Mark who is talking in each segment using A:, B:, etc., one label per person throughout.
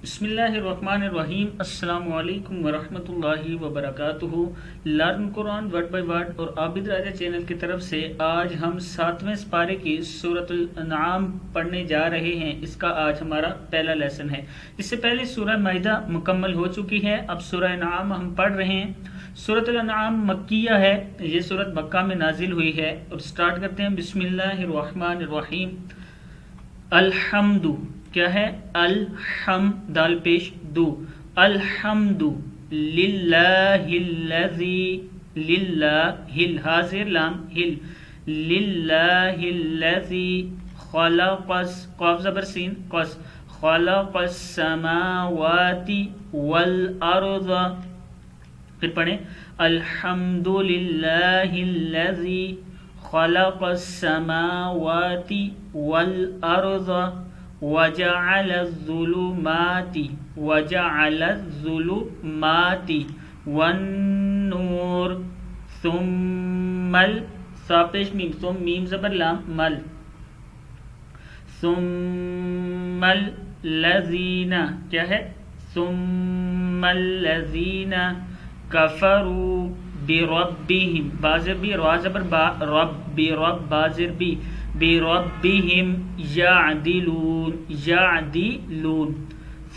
A: بسم اللہ الرحمن الرحیم۔ السلام علیکم ورحمۃ اللہ وبرکاتہ۔ Learn Quran word by word اور عابد راجہ چینل کی طرف سے آج ہم 7ویں سپارے کی سورۃ الانعام پڑھنے جا رہے ہیں۔ اس کا آج ہمارا پہلا لیسن ہے۔ اس سے پہلے سورہ مائدہ مکمل ہو چکی ہے، اب سورہ انعام ہم پڑھ رہے ہیں۔ سورۃ الانعام مکیہ ہے، یہ سورت مکہ میں نازل ہوئی ہے۔ اور سٹارٹ کرتے ہیں بسم اللہ الرحمن الرحیم۔ الحمد کیا ہے؟ الحم دال پیش دو، الحمد للہ الذی، للہ حاضر لام ہل، للہ الذی خلق قاف زبر سین قص، خلق السماوات والارض۔ پھر پڑھیں الحمد للہ الذی خلق السماوات والارض وجعل الظلمات والنور ثم ساپیش میم ثم میم زبر لام مل، ثم الذین کیا ہے؟ ثم الذین کفروا بربہم، بازر بھی را زبر با، رب برب بازر بھی، بربہم یعدلون، یعدلون،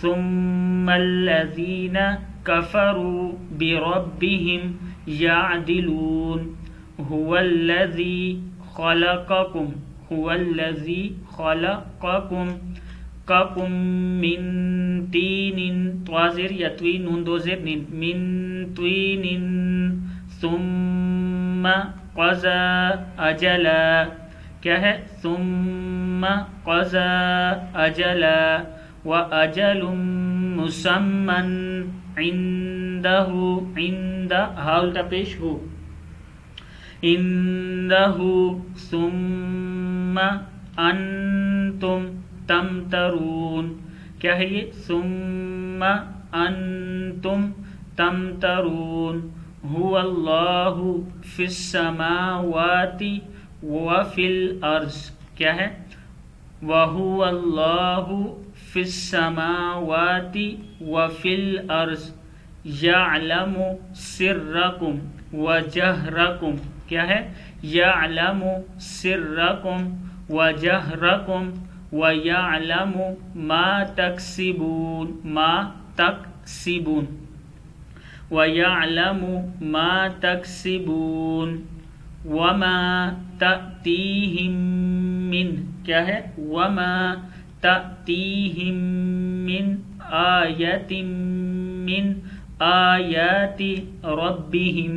A: ثم الذین کفروا بربہم یعدلون، هو الذی خلقکم، هو الذی خلقکم ککم من تین، توازر یا توین نون دو زیر نین، من توین ثم قضى اجلا، کیا ہے؟ ثم قضى اجلا واجل مسمى عنده، عند ہا الٹا پیش ہو، عنده ثم انتم تمترون، کیا ہے یہ؟ ثم انتم تمترون، هو اللہ فی السماوات وفی الارض، کیا ہے؟ وهو اللہ فی السماوات وفی الارض یعلم سرکم وجہرکم، کیا ہے؟ یعلم سرکم وجہرکم وَيَعْلَمُ مَا تَكْسِبُونَ، ما تَكْسِبُونَ، وَيَعْلَمُ مَا تَكْسِبُونَ وَمَا تَأْتِيهِم مِّن، کیا ہے؟ وَمَا تَأْتِيهِم مِّن آیَةٍ مِّن آیَاتِ رَبِّهِمْ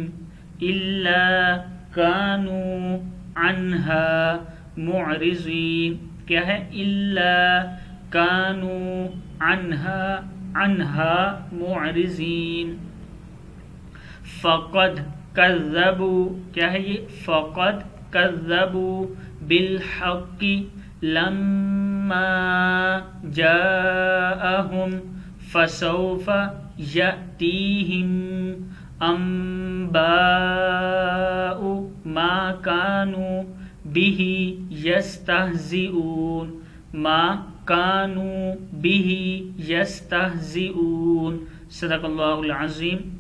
A: إِلَّا كَانُوا عَنْهَا مُعْرِضِينَ، کیا ہے؟ الا كانوا عنها معرضین، فقد كذبوا، کیا ہے یہ؟ فقد كذبوا بالحق لما جاءهم فسوف يأتيهم انباء ما كانوا به یستہزئون، ما کانوا به یستہزئون۔ صدق اللہ العظیم۔